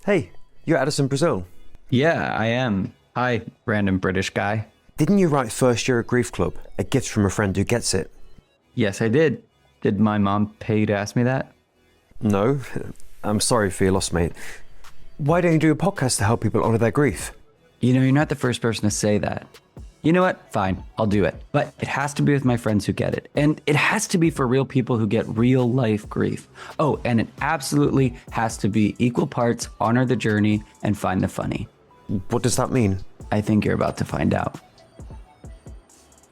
Hey, you're Addison, Brazil. Yeah, I am. Hi, random British guy. Didn't you write First Year at Grief Club, a gift from a friend who gets it? Yes, I did. Did my mom pay you to ask me that? No, I'm sorry for your loss, mate. Why don't you do a podcast to help people honor their grief? You're not the first person to say that. You know what? Fine, I'll do it. But it has to be with my friends who get it. And it has to be for real people who get real life grief. Oh, and it absolutely has to be equal parts honor the journey and find the funny. What does that mean? I think you're about to find out.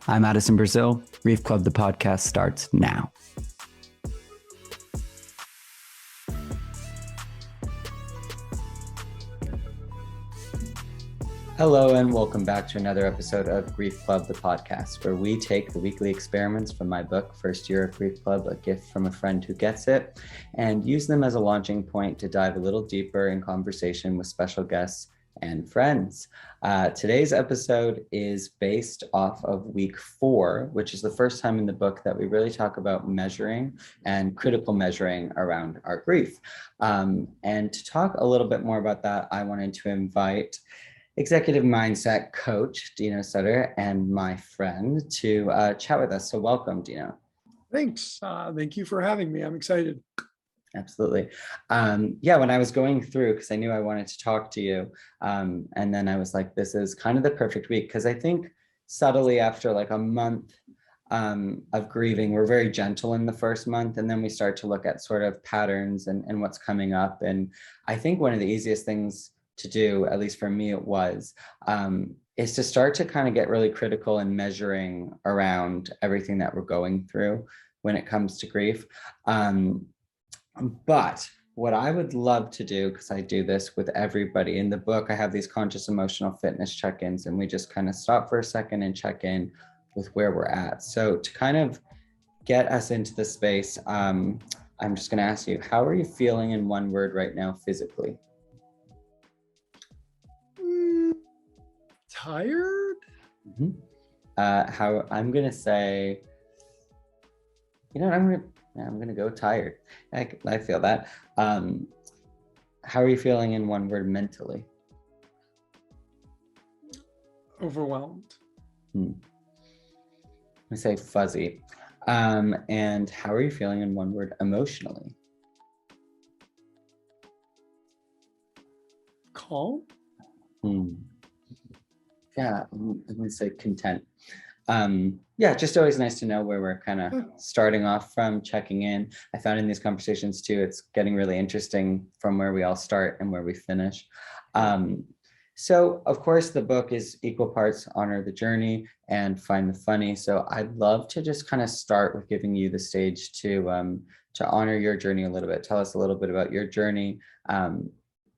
I'm Addison, Brazil. Grief Club, the podcast starts now. Hello and welcome back to another episode of Grief Club, the podcast, where we take the weekly experiments from my book, First Year of Grief Club, a gift from a friend who gets it, and use them as a launching point to dive a little deeper in conversation with special guests and friends. Today's episode is based off of week 4, which is the first time in the book that we really talk about measuring and critical measuring around our grief. And to talk a little bit more about that, I wanted to invite executive mindset coach, Deano Sutter, and my friend to chat with us. So welcome, Deano. Thanks. Thank you for having me. I'm excited. Absolutely. When I was going through, because I knew I wanted to talk to you, and then I was like, this is kind of the perfect week, because I think subtly after like a month of grieving, we're very gentle in the first month, and then we start to look at sort of patterns and what's coming up. And I think one of the easiest things to do, at least for me it was, is to start to kind of get really critical and measuring around everything that we're going through when it comes to grief. But what I would love to do, because I do this with everybody in the book, I have these conscious emotional fitness check-ins, and we just kind of stop for a second and check in with where we're at. So to kind of get us into the space, I'm just going to ask you, how are you feeling in one word right now physically? Tired? Mm-hmm. How I'm gonna say, I'm gonna go tired. I feel that. How are you feeling in one word mentally? Overwhelmed. I say fuzzy. And how are you feeling in one word emotionally? Calm? Yeah, I'm gonna say content. Just always nice to know where we're kind of starting off from, checking in. I found in these conversations too, it's getting really interesting from where we all start and where we finish. So of course the book is equal parts honor the journey and find the funny. So I'd love to just kind of start with giving you the stage to honor your journey a little bit. Tell us a little bit about your journey,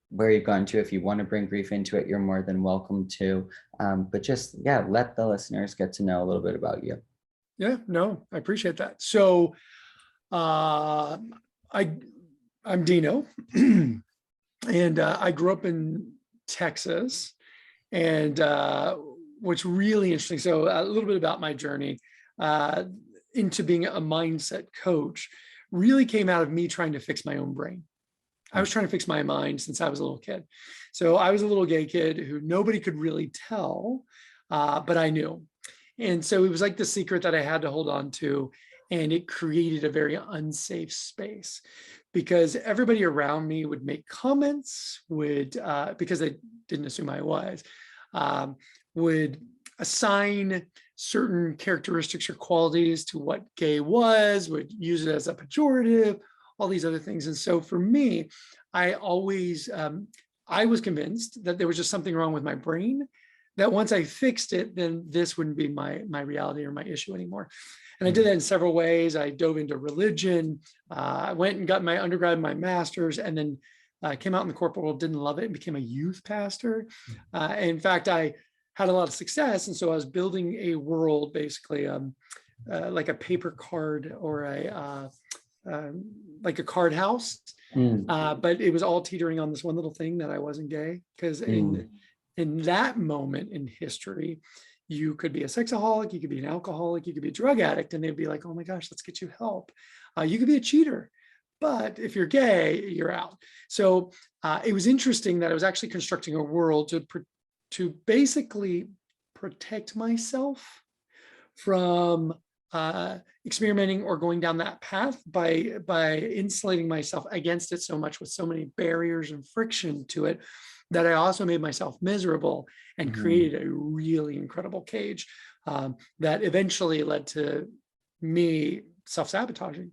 where you've gone to. If you want to bring grief into it, you're more than welcome to. But just, let the listeners get to know a little bit about you. Yeah, no, I appreciate that. So I'm Deano, and I grew up in Texas. And what's really interesting, so a little bit about my journey into being a mindset coach really came out of me trying to fix my own brain. I was trying to fix my mind since I was a little kid. So I was a little gay kid who nobody could really tell, but I knew. And so it was like the secret that I had to hold on to. And it created a very unsafe space because everybody around me would make comments, because they didn't assume I was, would assign certain characteristics or qualities to what gay was, would use it as a pejorative, all these other things. And so for me, I always, I was convinced that there was just something wrong with my brain, that once I fixed it, then this wouldn't be my reality or my issue anymore. And I did that in several ways. I dove into religion. I went and got my undergrad, my master's, and then came out in the corporate world, didn't love it, and became a youth pastor. In fact, I had a lot of success. And so I was building a world, basically like a paper card or like a card house, but it was all teetering on this one little thing that I wasn't gay, because in that moment in history, you could be a sexaholic, you could be an alcoholic, you could be a drug addict, and they'd be like, oh my gosh, let's get you help. You could be a cheater, but if you're gay, you're out. So it was interesting that I was actually constructing a world to basically protect myself from experimenting or going down that path by insulating myself against it so much with so many barriers and friction to it, that I also made myself miserable and created a really incredible cage that eventually led to me self-sabotaging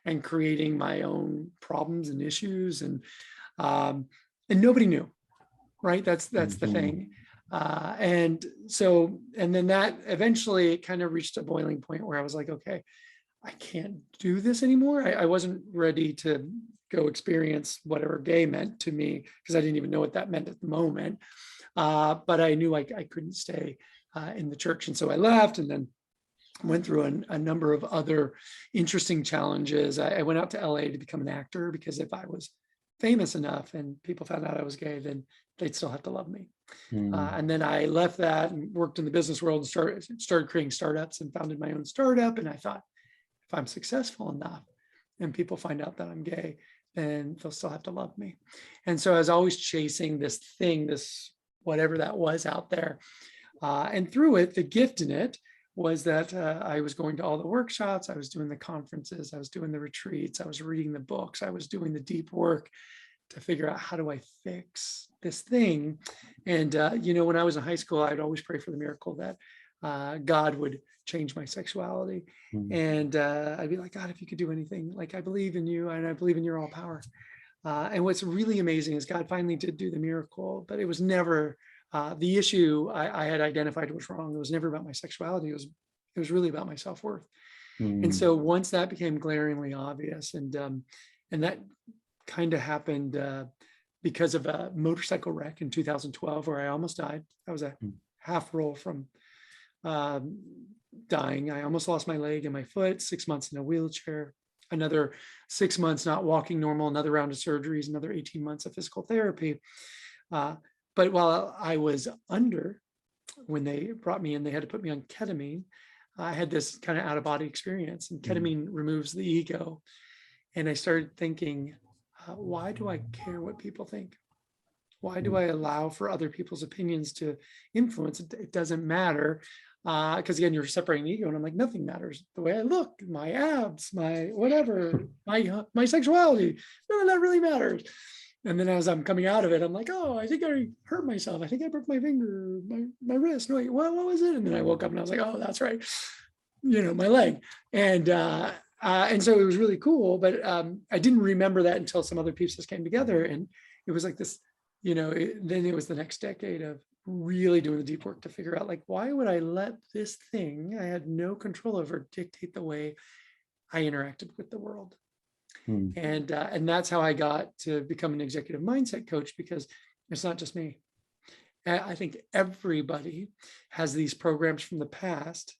and creating my own problems and issues, and nobody knew, right? That's the thing. And then that eventually it kind of reached a boiling point where I was like, okay, I can't do this anymore. I wasn't ready to go experience whatever gay meant to me, because I didn't even know what that meant at the moment. But I knew I couldn't stay in the church. And so I left, and then went through a number of other interesting challenges. I went out to LA to become an actor, because if I was famous enough and people found out I was gay, then they'd still have to love me. And then I left that and worked in the business world and started creating startups and founded my own startup. And I thought, if I'm successful enough and people find out that I'm gay, then they'll still have to love me. And so I was always chasing this thing, this whatever that was out there. And through it, the gift in it was that I was going to all the workshops, I was doing the conferences, I was doing the retreats, I was reading the books, I was doing the deep work to figure out, how do I fix this thing? And, when I was in high school, I'd always pray for the miracle that God would change my sexuality. And I'd be like, God, if you could do anything, like, I believe in you and I believe in your all power. And what's really amazing is God finally did do the miracle, but it was never the issue I had identified was wrong. It was never about my sexuality. It was really about my self-worth. And so once that became glaringly obvious, and that kind of happened because of a motorcycle wreck in 2012 where I almost died. I was a half roll from dying. I almost lost my leg and my foot, 6 months in a wheelchair, another 6 months not walking normal, another round of surgeries, another 18 months of physical therapy. But while I was under, when they brought me in, they had to put me on ketamine. I had this kind of out of body experience, and ketamine removes the ego. And I started thinking, why do I care what people think? Why do I allow for other people's opinions to influence? It doesn't matter. Because again, you're separating the ego, and I'm like, nothing matters. The way I look, my abs, my whatever, my sexuality, none of that really matters. And then as I'm coming out of it, I'm like, oh, I think I hurt myself. I think I broke my finger, my wrist. No, wait, what was it? And then I woke up and I was like, oh, that's right. My leg. And so it was really cool, but I didn't remember that until some other pieces came together. And it was like this, then it was the next decade of really doing the deep work to figure out, like, why would I let this thing I had no control over dictate the way I interacted with the world? And that's how I got to become an executive mindset coach, because it's not just me. I think everybody has these programs from the past,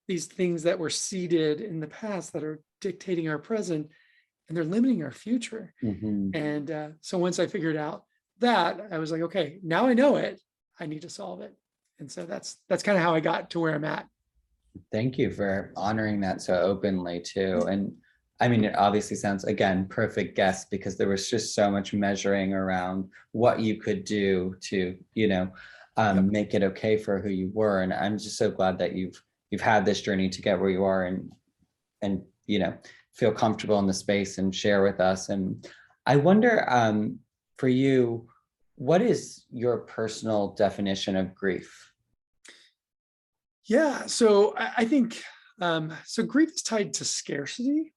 these things that were seeded in the past that are dictating our present, and they're limiting our future. And so once I figured out that, I was like, okay, now I know it, I need to solve it. And so that's kind of how I got to where I'm at. Thank you for honoring that so openly too. And I mean, it obviously sounds, again, perfect guess, because there was just so much measuring around what you could do to, make it okay for who you were. And I'm just so glad that you've had this journey to get where you are, and feel comfortable in the space and share with us. And I wonder, for you, what is your personal definition of grief? Yeah, so I think, so grief is tied to scarcity.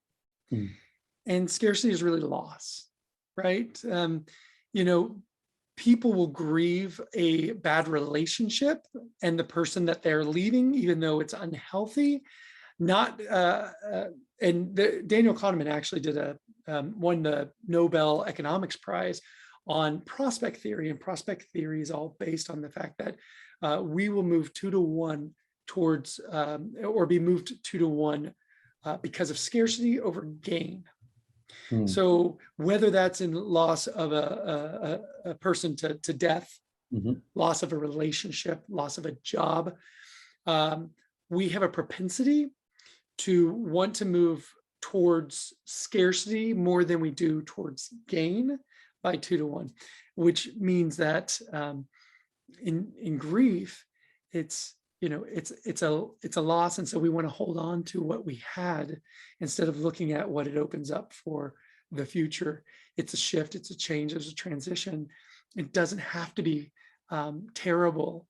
And scarcity is really loss, right? People will grieve a bad relationship and the person that they're leaving, even though it's unhealthy. And Daniel Kahneman actually won the Nobel Economics Prize on prospect theory, and prospect theory is all based on the fact that we will move 2-to-1 towards, or be moved 2-to-1 because of scarcity over gain. So whether that's in loss of a person to death, loss of a relationship, loss of a job, we have a propensity to want to move towards scarcity more than we do towards gain by 2 to 1, which means that in grief, it's a loss, and so we want to hold on to what we had instead of looking at what it opens up for the future. It's a shift, it's a change, it's a transition. It doesn't have to be terrible.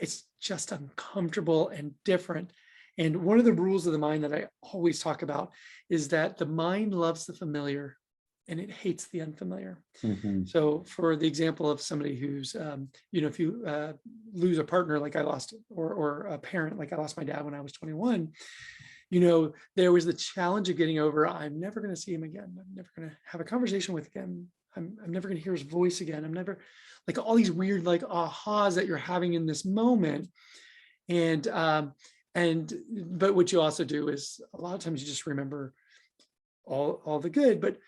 It's just uncomfortable and different. And one of the rules of the mind that I always talk about is that the mind loves the familiar and it hates the unfamiliar. So for the example of somebody who's, if you lose a partner like I lost, or a parent like I lost my dad when I was 21, there was the challenge of getting over, I'm never going to see him again. I'm never going to have a conversation with him. I'm never going to hear his voice again. I'm never, like, all these weird like ahas that you're having in this moment. But what you also do is a lot of times you just remember all the good, but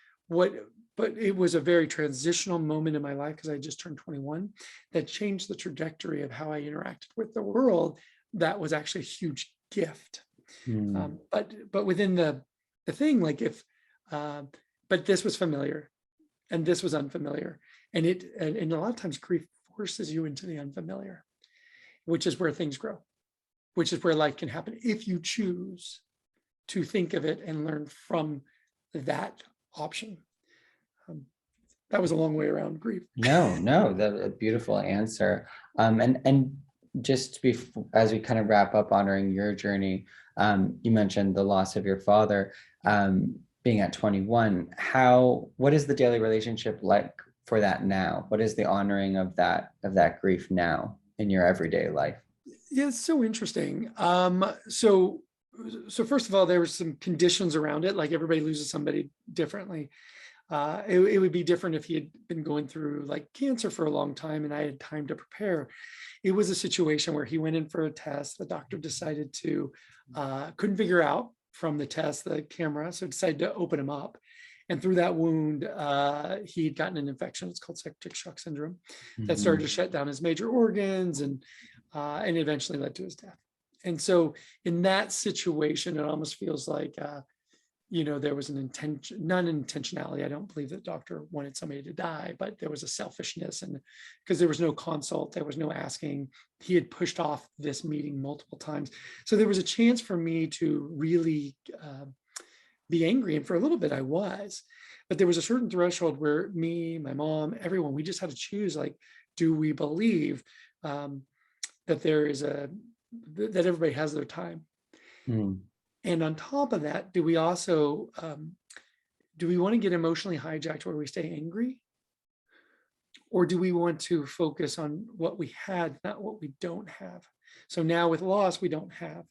it was a very transitional moment in my life because I just turned 21 that changed the trajectory of how I interacted with the world. That was actually a huge gift. But within the thing, like but this was familiar and this was unfamiliar. And a lot of times grief forces you into the unfamiliar, which is where things grow, which is where life can happen if you choose to think of it and learn from that option. That was a long way around grief. No, that's a beautiful answer. And just to be, as we kind of wrap up honoring your journey, you mentioned the loss of your father, being at 21. What is the daily relationship like for that now? What is the honoring of that grief now in your everyday life? Yeah, it's so interesting. So first of all, there were some conditions around it. Like, everybody loses somebody differently. It would be different if he had been going through like cancer for a long time and I had time to prepare. It was a situation where he went in for a test. The doctor decided to, couldn't figure out from the test, the camera, so decided to open him up. And through that wound, he had gotten an infection. It's called septic shock syndrome that started to shut down his major organs and eventually led to his death. And so in that situation, it almost feels like, there was not an intentionality. I don't believe that the doctor wanted somebody to die, but there was a selfishness, and because there was no consult, there was no asking. He had pushed off this meeting multiple times. So there was a chance for me to really be angry. And for a little bit I was, but there was a certain threshold where me, my mom, everyone, we just had to choose, like, do we believe that that everybody has their time? And on top of that, do we also, do we want to get emotionally hijacked where we stay angry? Or do we want to focus on what we had, not what we don't have? So now with loss, we don't have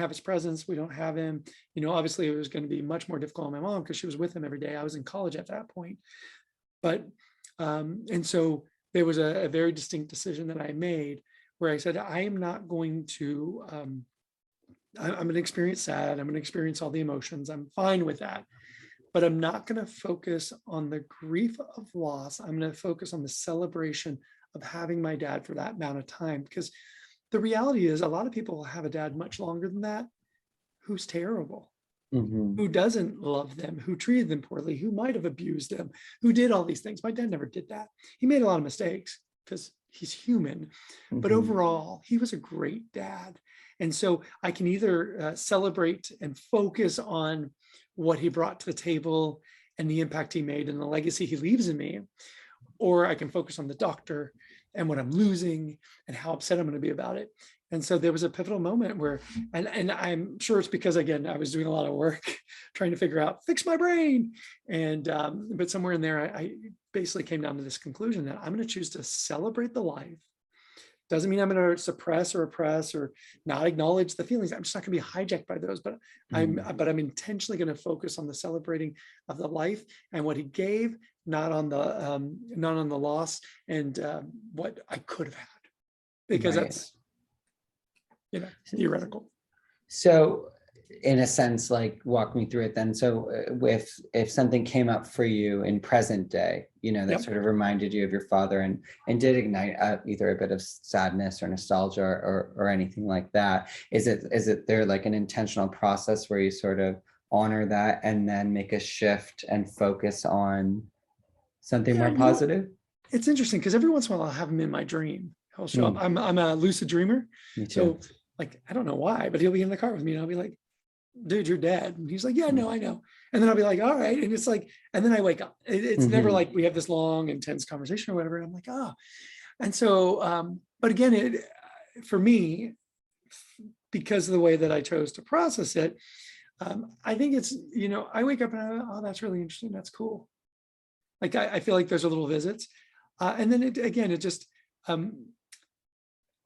his presence. We don't have him. Obviously it was going to be much more difficult on my mom because she was with him every day. I was in college at that point. But, and so there was a very distinct decision that I made where I said, I am not going to, I'm going to experience sad. I'm going to experience all the emotions. I'm fine with that. But I'm not going to focus on the grief of loss. I'm going to focus on the celebration of having my dad for that amount of time. Because the reality is, a lot of people have a dad much longer than that who's terrible, who doesn't love them, who treated them poorly, who might have abused them, who did all these things. My dad never did that. He made a lot of mistakes because he's human. But overall, he was a great dad. And so I can either celebrate and focus on what he brought to the table and the impact he made and the legacy he leaves in me, or I can focus on the doctor and what I'm losing and how upset I'm going to be about it. And so there was a pivotal moment where, and I'm sure it's because, again, I was doing a lot of work trying to figure out, fix my brain. And, but somewhere in there, I basically came down to this conclusion that I'm going to choose to celebrate the life. Doesn't mean I'm going to suppress or oppress or not acknowledge the feelings. I'm just not going to be hijacked by those, but I'm intentionally going to focus on the celebrating of the life and what he gave, not on the loss and what I could have had, because that's, theoretical. So in a sense, like, walk me through it then. So if something came up for you in present day, that sort of reminded you of your father and did ignite either a bit of sadness or nostalgia or anything like that, is it there like an intentional process where you sort of honor that, and then make a shift and focus on something Yeah, more positive? it's interesting because every once in a while I'll have him in my dream. He'll show up. Mm, I'm a lucid dreamer. me too. So like, I don't know why, but he'll be in the car with me and I'll be like, dude, you're dead. And he's like, yeah, no, I know. And then I'll be like, all right. And it's like, and then I wake up. It's never Mhm. like we have this long, intense conversation or whatever. And I'm like, oh. And so, but again, for me, because of the way that I chose to process it, I think it's, I wake up and oh, that's really interesting. That's cool. Like, I feel like there's a little visits. And then it just,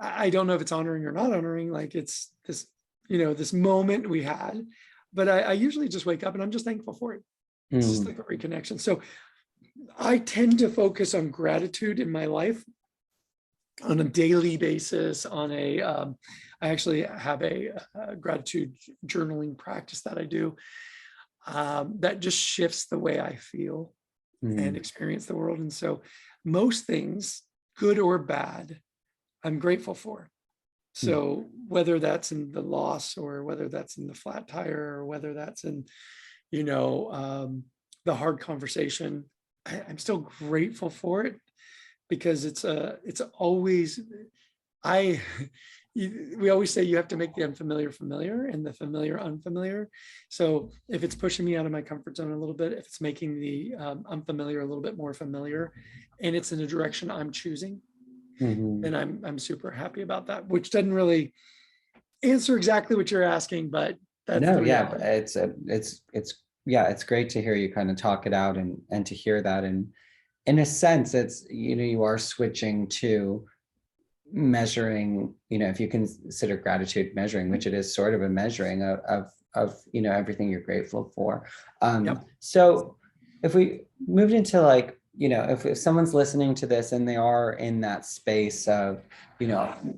I don't know if it's honoring or not honoring, like it's this, this moment we had, but I usually just wake up and I'm just thankful for it. It's just Mm, like a reconnection. So I tend to focus on gratitude in my life on a daily basis. I actually have a gratitude journaling practice that I do that just shifts the way I feel and mm, experience the world. And so most things, good or bad, I'm grateful for. mm, So whether that's in the loss or whether that's in the flat tire or whether that's in, the hard conversation, I'm still grateful for it because it's always, I, we always say you have to make the unfamiliar familiar and the familiar unfamiliar. So if it's pushing me out of my comfort zone a little bit, if it's making the unfamiliar a little bit more familiar, and it's in a direction I'm choosing, mhm. and I'm super happy about that, which doesn't really answer exactly what you're asking, but that's No, the yeah, but reality. it's great to hear you kind of talk it out, and to hear that. And in a sense, it's, you are switching to measuring, if you consider gratitude measuring, which it is sort of a measuring of everything you're grateful for. Yep. So if we moved into, like, if someone's listening to this and they are in that space of,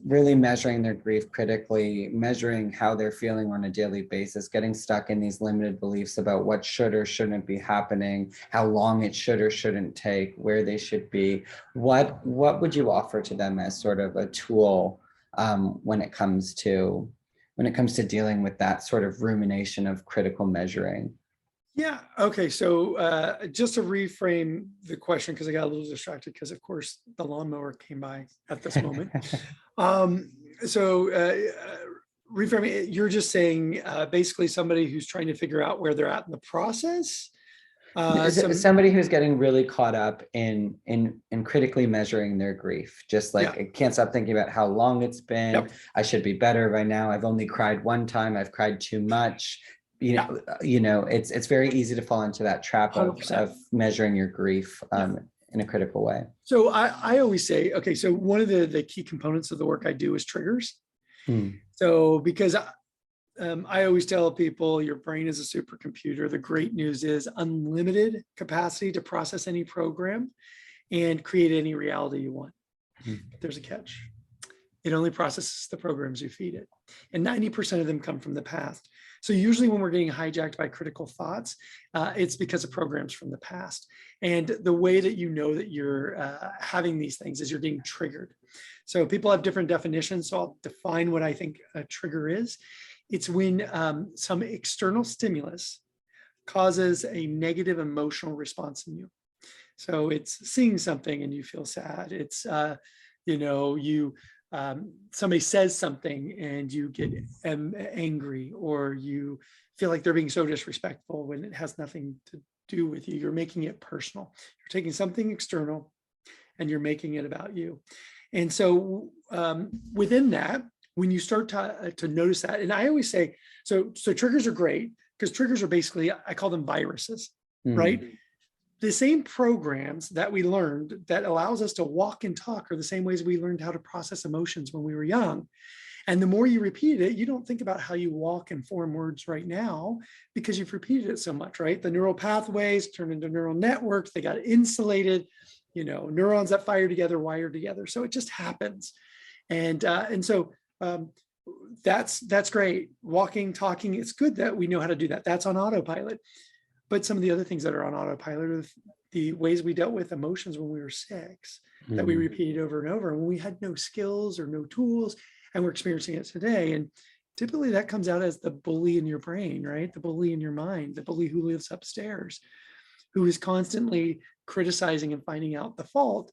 really measuring their grief critically, measuring how they're feeling on a daily basis, getting stuck in these limited beliefs about what should or shouldn't be happening, how long it should or shouldn't take, where they should be, what would you offer to them as sort of a tool, when it comes to dealing with that sort of rumination of critical measuring? Yeah. Okay. So just to reframe the question, because I got a little distracted because, of course, the lawnmower came by at this moment. Um, so reframing it, you're just saying basically somebody who's trying to figure out where they're at in the process. Is it Some, somebody who's getting really caught up in critically measuring their grief? Just like, yeah. I can't stop thinking about how long it's been. Yep. I should be better by now. I've only cried one time. I've cried too much. Yeah. It's very easy to fall into that trap of 100%. measuring your grief Yeah. in a critical way. So I always say, okay, so one of the key components of the work I do is triggers. Mm, So because I always tell people your brain is a supercomputer. The great news is unlimited capacity to process any program and create any reality you want. mm, But there's a catch. It only processes the programs you feed it. And 90% of them come from the past. So usually when we're getting hijacked by critical thoughts, it's because of programs from the past. And the way that you know that you're having these things is you're getting triggered. So people have different definitions. So I'll define what I think a trigger is. It's when some external stimulus causes a negative emotional response in you. So it's seeing something and you feel sad. It's, you somebody says something and you get angry, or you feel like they're being so disrespectful when it has nothing to do with you. You're making it personal. You're taking something external and you're making it about you. And so within that, when you start to notice that, and I always say, so triggers are great because triggers are basically, I call them viruses, right? mm, The same programs that we learned that allows us to walk and talk are the same ways we learned how to process emotions when we were young. And the more you repeat it, you don't think about how you walk and form words right now because you've repeated it so much, right? The neural pathways turn into neural networks. They got insulated, neurons that fire together, wire together. So it just happens. And so that's great. Walking, talking, it's good that we know how to do that. That's on autopilot. But some of the other things that are on autopilot are the ways we dealt with emotions when we were 6, that we mm, repeated over and over when we had no skills or no tools, and we're experiencing it today. And typically that comes out as the bully in your brain, right? The bully in your mind, the bully who lives upstairs, who is constantly criticizing and finding out the fault.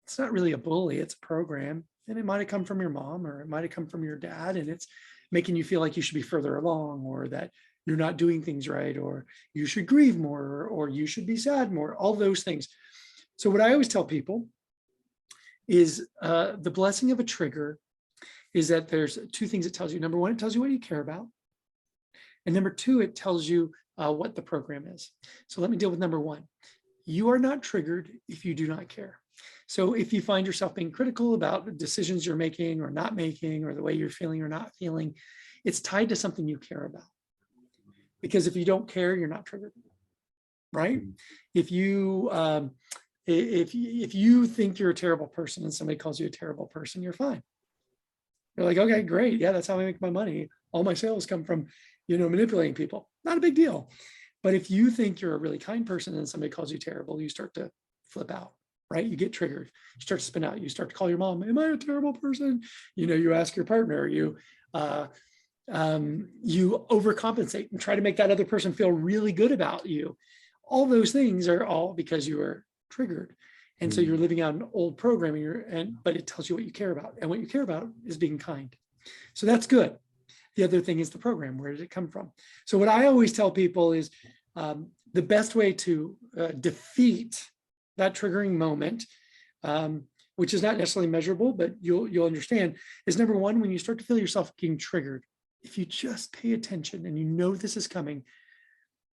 It's not really a bully, it's a program. And it might have come from your mom, or it might have come from your dad, and it's making you feel like you should be further along, or that you're not doing things right, or you should grieve more, or you should be sad more, all those things. So what I always tell people is the blessing of a trigger is that there's two things it tells you. Number one, it tells you what you care about. And number two, it tells you what the program is. So let me deal with number one. You are not triggered if you do not care. So if you find yourself being critical about the decisions you're making or not making, or the way you're feeling or not feeling, it's tied to something you care about. Because if you don't care, you're not triggered, right? If you think you're a terrible person and somebody calls you a terrible person, you're fine. You're like, okay, great. Yeah, that's how I make my money. All my sales come from, manipulating people. Not a big deal. But if you think you're a really kind person and somebody calls you terrible, you start to flip out, right? You get triggered. You start to spin out. You start to call your mom, am I a terrible person? You ask your partner, you overcompensate and try to make that other person feel really good about you. All those things are all because you are triggered. And so you're living out an old programming, but it tells you what you care about. And what you care about is being kind. So that's good. The other thing is the program. Where did it come from? So what I always tell people is the best way to defeat that triggering moment, which is not necessarily measurable, but you'll understand, is number one, when you start to feel yourself getting triggered, if you just pay attention and you know this is coming,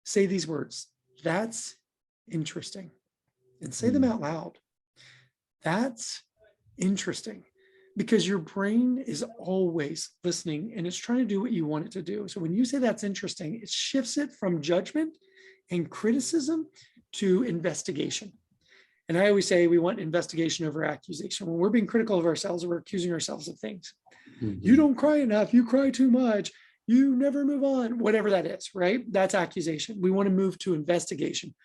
say these words, that's interesting. And say them out loud. That's interesting, because your brain is always listening and it's trying to do what you want it to do. So when you say that's interesting, it shifts it from judgment and criticism to investigation. And I always say we want investigation over accusation. When we're being critical of ourselves, we're accusing ourselves of things. You don't cry enough, you cry too much, you never move on, whatever that is, right? That's accusation. We want to move to investigation,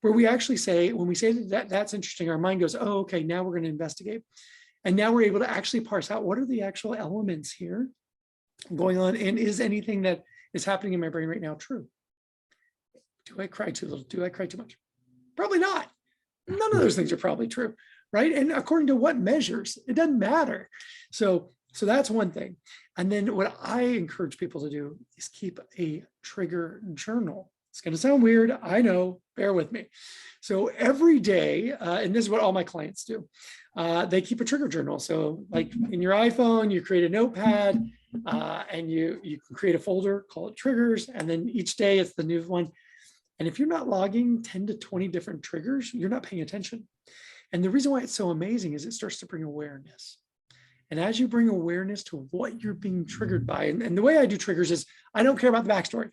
where we actually say, when we say that that's interesting, our mind goes, oh, okay, now we're going to investigate. And now we're able to actually parse out what are the actual elements here going on, and is anything that is happening in my brain right now true? Do I cry too little? Do I cry too much? Probably not. None of those things are probably true, right? And according to what measures, it doesn't matter. So that's one thing. And then what I encourage people to do is keep a trigger journal. It's going to sound weird, I know, bear with me. So every day, and this is what all my clients do, they keep a trigger journal. So like in your iPhone, you create a notepad and you can create a folder, call it triggers. And then each day it's the new one. And if you're not logging 10 to 20 different triggers, you're not paying attention. And the reason why it's so amazing is it starts to bring awareness. And as you bring awareness to what you're being triggered by, and the way I do triggers is I don't care about the backstory.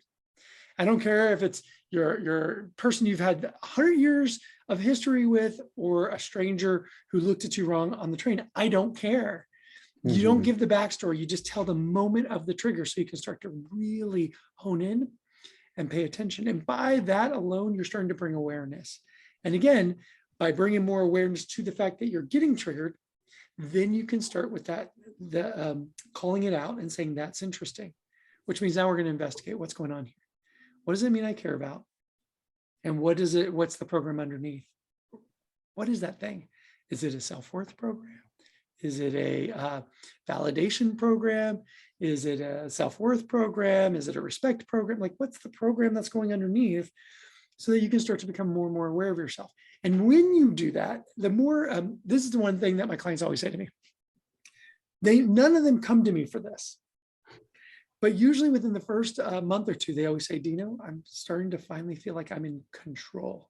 I don't care if it's your person you've had 100 years of history with, or a stranger who looked at you wrong on the train. I don't care. You don't give the backstory. You just tell the moment of the trigger, so you can start to really hone in and pay attention. And by that alone, you're starting to bring awareness. And again, by bringing more awareness to the fact that you're getting triggered, then you can start with that, calling it out and saying, that's interesting, which means now we're going to investigate what's going on here. What does it mean I care about? And what's the program underneath? What is that thing? Is it a self-worth program? Is it a validation program? Is it a self-worth program? Is it a respect program? Like, what's the program that's going underneath, so that you can start to become more and more aware of yourself? And when you do that, the more, this is the one thing that my clients always say to me. None of them come to me for this. But usually within the first month or two, they always say, Deano, I'm starting to finally feel like I'm in control.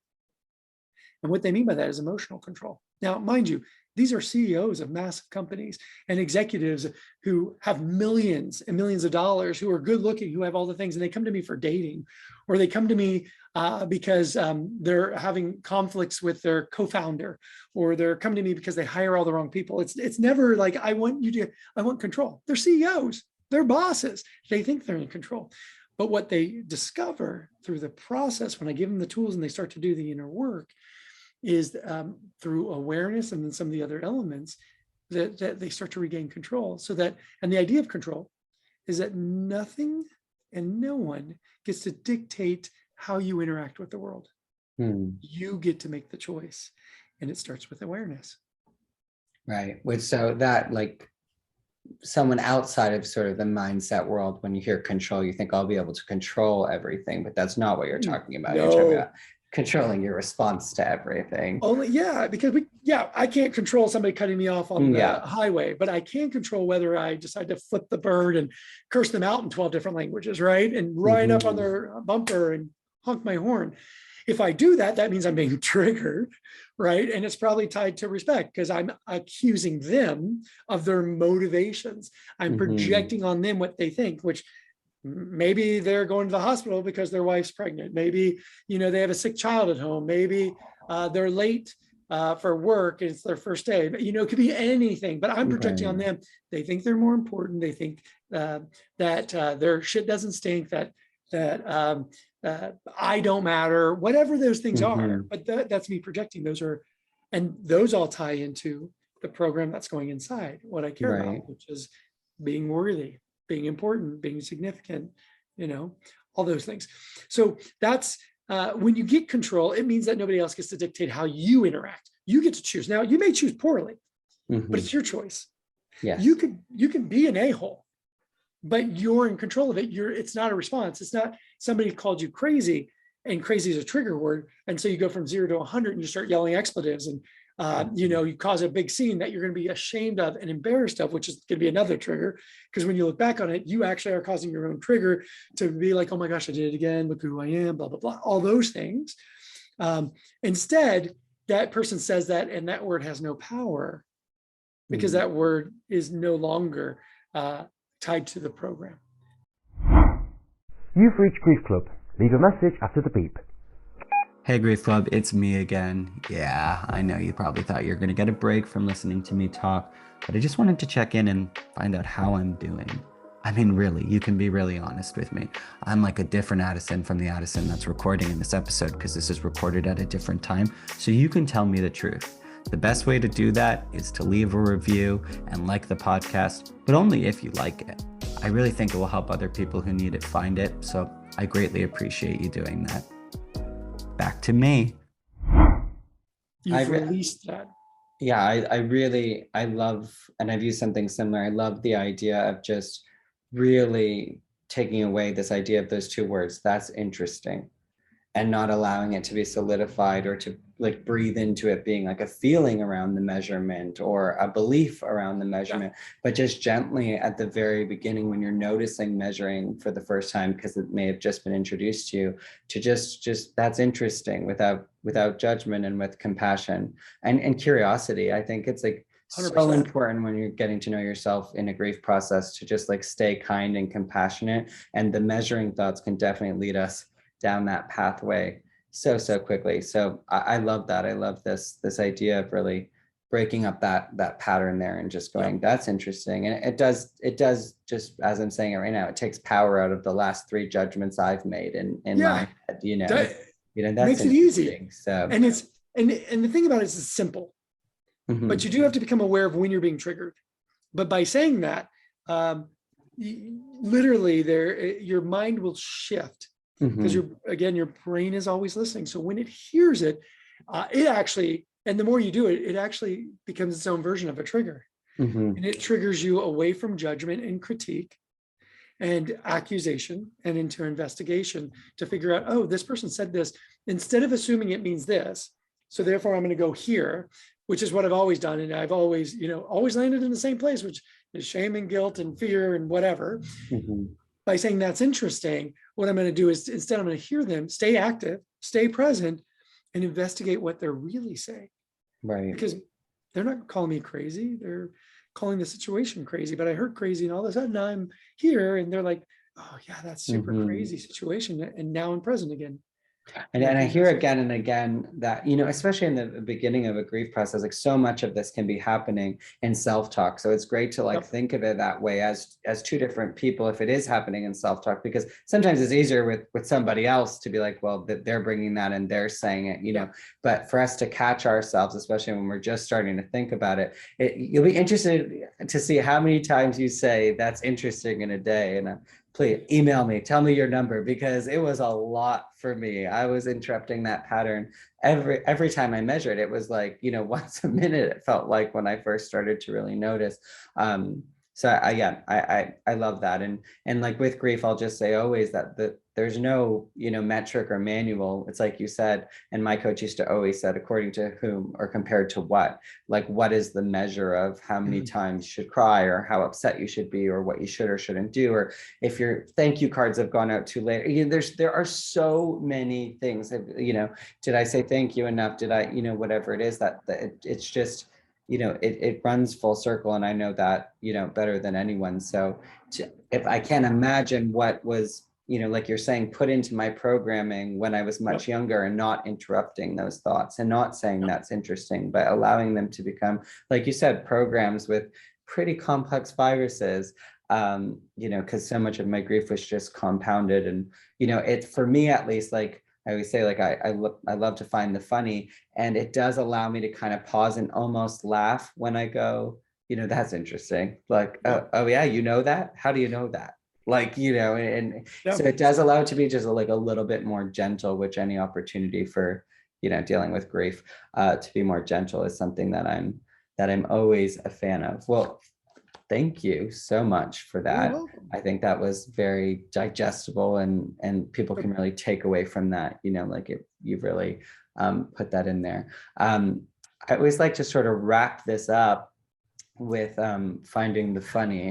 And what they mean by that is emotional control. Now, mind you, these are CEOs of massive companies and executives who have millions and millions of dollars, who are good looking, who have all the things, and they come to me for dating, or they come to me because they're having conflicts with their co-founder, or they're coming to me because they hire all the wrong people. It's never like, I want control. They're CEOs, they're bosses. They think they're in control. But what they discover through the process, when I give them the tools and they start to do the inner work, is through awareness and then some of the other elements that they start to regain control. So that, and the idea of control is that nothing and no one gets to dictate how you interact with the world. You get to make the choice. And it starts with awareness. Right. Which, so that, like, someone outside of sort of the mindset world, when you hear control, you think I'll be able to control everything, but that's not what you're talking about. You're talking about controlling your response to everything. Only, because I can't control somebody cutting me off on the highway, but I can control whether I decide to flip the bird and curse them out in 12 different languages, right? And ride up on their bumper and honk my horn. If I do that, that means I'm being triggered, right? And it's probably tied to respect because I'm accusing them of their motivations. I'm projecting on them what they think, which maybe they're going to the hospital because their wife's pregnant. Maybe, they have a sick child at home. Maybe they're late for work and it's their first day. But, it could be anything, but I'm projecting on them. They think they're more important. They think that their shit doesn't stink, that I don't matter, whatever those things are, but that's me projecting. Those all tie into the program that's going inside what I care about, which is being worthy, being important, being significant, all those things. So that's when you get control, it means that nobody else gets to dictate how you interact. You get to choose. Now you may choose poorly, but it's your choice. Yes. You can be an a-hole, but you're in control of it. It's not a response. It's not somebody called you crazy, and crazy is a trigger word. And so you go from 0 to 100 and you start yelling expletives and, you cause a big scene that you're going to be ashamed of and embarrassed of, which is going to be another trigger. Because when you look back on it, you actually are causing your own trigger to be like, oh my gosh, I did it again. Look who I am, blah, blah, blah, all those things. Instead, that person says that, and that word has no power because that word is no longer tied to the program. You've reached Grief Club. Leave a message after the beep. Hey Grief Club, it's me again. Yeah, I know you probably thought you were going to get a break from listening to me talk, but I just wanted to check in and find out how I'm doing. I mean, really, you can be really honest with me. I'm like a different Addison from the Addison that's recording in this episode because this is recorded at a different time, so you can tell me the truth. The best way to do that is to leave a review and like the podcast, but only if you like it. I really think it will help other people who need it find it, so I greatly appreciate you doing that. Back to me. You've released that. Yeah, I love, and I've used something similar. I love the idea of just really taking away this idea of those two words, that's interesting, and not allowing it to be solidified or to like breathe into it being like a feeling around the measurement or a belief around the measurement, but just gently at the very beginning when you're noticing measuring for the first time, because it may have just been introduced to you, to just that's interesting without judgment and with compassion and curiosity. I think it's like 100%. So important when you're getting to know yourself in a grief process to just like stay kind and compassionate, and the measuring thoughts can definitely lead us down that pathway so quickly. So I love that. I love this idea of really breaking up that pattern there and just going, that's interesting. And it does just, as I'm saying it right now, it takes power out of the last 3 judgments I've made in my head, that's makes it easy. So and the thing about it is it's simple, but you do have to become aware of when you're being triggered. But by saying that, literally your mind will shift. Because your brain is always listening. So when it hears it, it actually, and the more you do it, it actually becomes its own version of a trigger. And it triggers you away from judgment and critique and accusation and into investigation to figure out, oh, this person said this. Instead of assuming it means this, so therefore I'm going to go here, which is what I've always done. And I've always, always landed in the same place, which is shame and guilt and fear and whatever. By saying that's interesting, what I'm going to do is instead I'm going to hear them, stay active, stay present, and investigate what they're really saying. Right. Because they're not calling me crazy. They're calling the situation crazy, but I heard crazy and all of a sudden I'm here and they're like, oh yeah, that's super crazy situation. And now I'm present again. And I think hear that's- again and again that, you know, especially in the beginning of a grief process, like so much of this can be happening in self-talk. So it's great to like Yep. think of it that way as two different people, if it is happening in self-talk, because sometimes it's easier with somebody else to be like, well, that they're bringing that and they're saying it, you know, but for us to catch ourselves, especially when we're just starting to think about it, you'll be interested to see how many times you say that's interesting in a day. And please email me, tell me your number, because it was a lot for me. I was interrupting that pattern every time I measured. It was like, you know, once a minute, it felt like, when I first started to really notice. So I love that. And like with grief, I'll just say always that there's no, you know, metric or manual. It's like you said, and my coach used to always said, according to whom or compared to what, like what is the measure of how many times you should cry, or how upset you should be, or what you should or shouldn't do, or if your thank you cards have gone out too late. You know, there are so many things that, you know, did I say thank you enough? Did I, you know, whatever it is that it's just, you know, it runs full circle. And I know that, you know, better than anyone. So if I can't imagine what was, you know, like you're saying, put into my programming when I was much younger, and not interrupting those thoughts and not saying that's interesting, but allowing them to become, like you said, programs with pretty complex viruses. You know, because so much of my grief was just compounded. And, you know, it, for me at least, like I always say, like I love to find the funny, and it does allow me to kind of pause and almost laugh when I go, you know, that's interesting. Like, oh yeah, you know that? How do you know that? Like, you know, and so it does allow it to be just like a little bit more gentle, which any opportunity for, you know, dealing with grief to be more gentle is something that I'm always a fan of. Well, thank you so much for that. I think that was very digestible, and people can really take away from that, you know, like you've really put that in there. I always like to sort of wrap this up with finding the funny.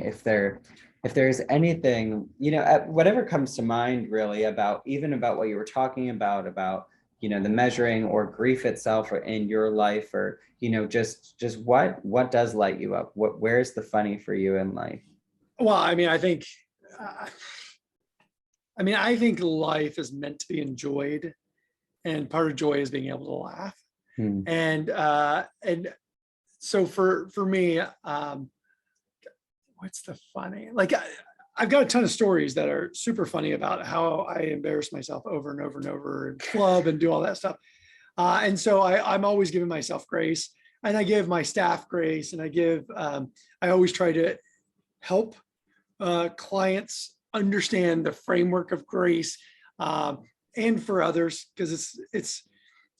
If there's anything, you know, whatever comes to mind really, about even about what you were talking about, you know, the measuring or grief itself, or in your life, or, you know, just what does light you up? Where's the funny for you in life? Well, uh, I think life is meant to be enjoyed, and part of joy is being able to laugh. And so for me, what's the funny? Like I've got a ton of stories that are super funny about how I embarrass myself over and over and over in club and do all that stuff. And so I'm always giving myself grace, and I give my staff grace, and I always try to help clients understand the framework of grace, and for others, because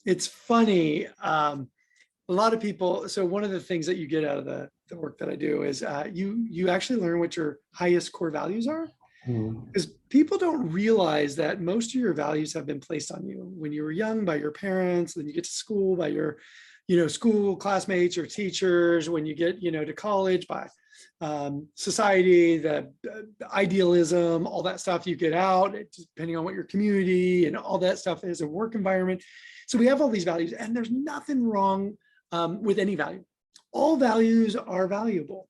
it's funny. A lot of people. So one of the things that you get out of the work that I do is you actually learn what your highest core values are. Because people don't realize that most of your values have been placed on you when you were young by your parents, then you get to school by your, you know, school classmates or teachers, when you get, you know, to college by society, the idealism, all that stuff you get out, depending on what your community and all that stuff is, a work environment. So we have all these values, and there's nothing wrong with any value. All values are valuable.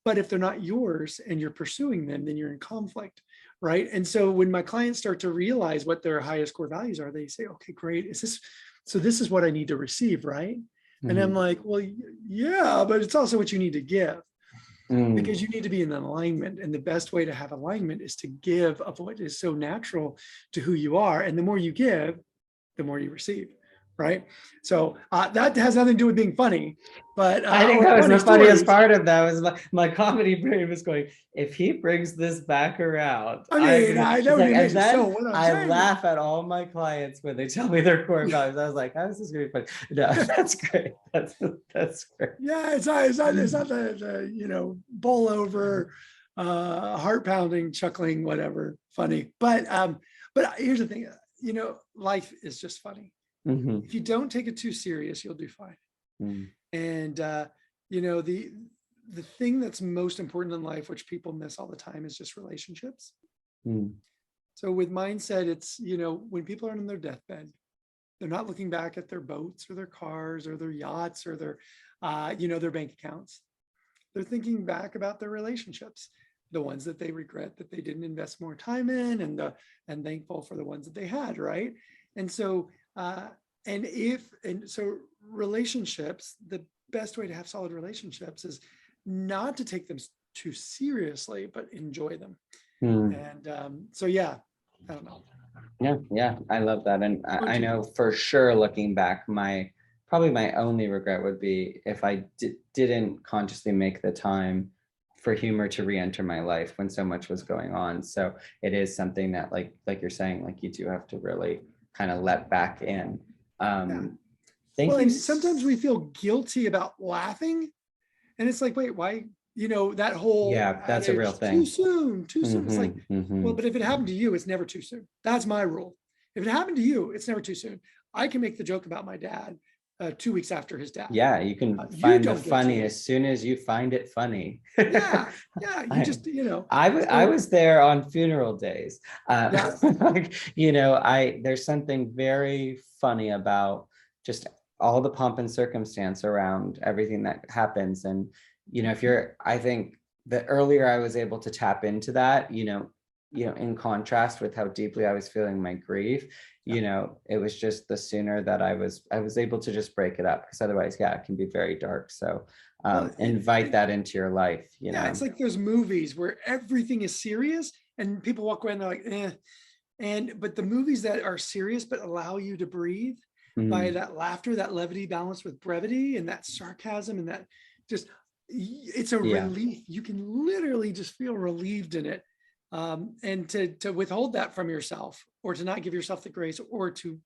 But if they're not yours and you're pursuing them, then you're in conflict, right? And so when my clients start to realize what their highest core values are, they say, okay, great. This is what I need to receive, right? And I'm like, well, yeah, but it's also what you need to give, because you need to be in alignment. And the best way to have alignment is to give of what is so natural to who you are. And the more you give, the more you receive. Right. So that has nothing to do with being funny, but I think that was the funniest part of that was my comedy brain was going, if he brings this back around, I know. like, and then I laugh at all my clients when they tell me their core values. I was like, how is this going to be funny? No, that's great. That's great. Yeah, it's not the you know, bowl over, heart pounding, chuckling, whatever, funny. But here's the thing, you know, life is just funny. If you don't take it too serious, you'll do fine. And you know, the thing that's most important in life, which people miss all the time, is just relationships. So with mindset, it's, you know, when people are on their deathbed, they're not looking back at their boats or their cars or their yachts or their you know, their bank accounts. They're thinking back about their relationships, the ones that they regret that they didn't invest more time in, and thankful for the ones that they had, right? And so, so relationships, the best way to have solid relationships is not to take them too seriously, but enjoy them. And so, yeah, I don't know. Yeah, I love that. And I know for sure, looking back, probably my only regret would be if I didn't consciously make the time for humor to re-enter my life when so much was going on. So it is something that like you're saying, like you do have to really kind of let back in. Thank you. And sometimes we feel guilty about laughing, and it's like, wait, why? That whole that's a real thing. Too soon. It's like, well, but if it happened to you, it's never too soon. That's my rule. If it happened to you, it's never too soon. I can make the joke about my dad 2 weeks after his death. Yeah, you can find the funny as soon as you find it funny. Yeah. I was there on funeral days. There's something very funny about just all the pomp and circumstance around everything that happens. And I think the earlier I was able to tap into that, in contrast with how deeply I was feeling my grief, it was just the sooner that I was able to just break it up, because otherwise, it can be very dark. So invite that into your life. It's like those movies where everything is serious and people walk away and they're like, eh. But the movies that are serious but allow you to breathe by that laughter, that levity balanced with brevity, and that sarcasm, and that just, it's a relief. You can literally just feel relieved in it. And to withhold that from yourself, or to not give yourself the grace, or to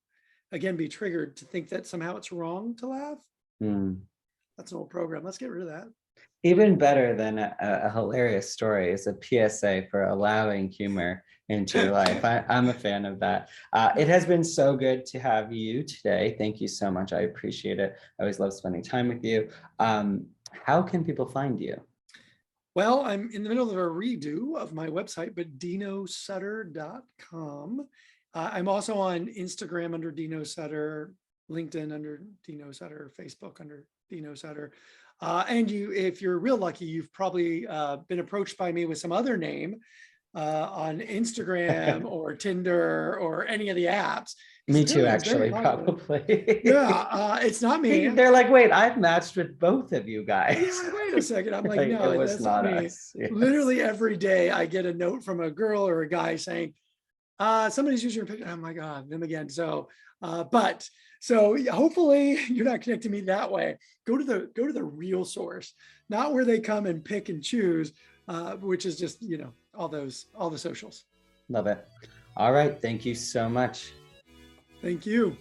again be triggered to think that somehow it's wrong to laugh. That's an old program. Let's get rid of that. Even better than a hilarious story is a PSA for allowing humor into your life. I'm a fan of that. It has been so good to have you today. Thank you so much. I appreciate it. I always love spending time with you. How can people find you? Well, I'm in the middle of a redo of my website, but deanosutter.com. I'm also on Instagram under Deano Sutter, LinkedIn under Deano Sutter, Facebook under Deano Sutter. And if you're real lucky, you've probably been approached by me with some other name on Instagram or Tinder or any of the apps. Me too, actually, probably. It's not me. They're like, wait, I've matched with both of you guys. Yeah, wait a second. I'm like, no, it was that's not me. us. Yes. Literally every day I get a note from a girl or a guy saying, somebody's using your picture. Oh my God, them again. So hopefully you're not connecting me that way. Go to the real source, not where they come and pick and choose, which is just, all the socials. Love it. All right. Thank you so much. Thank you.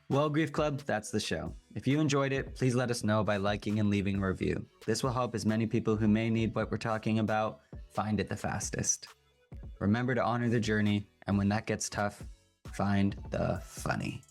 Well, Grief Club, that's the show. If you enjoyed it, please let us know by liking and leaving a review. This will help as many people who may need what we're talking about find it the fastest. Remember to honor the journey, and when that gets tough, find the funny.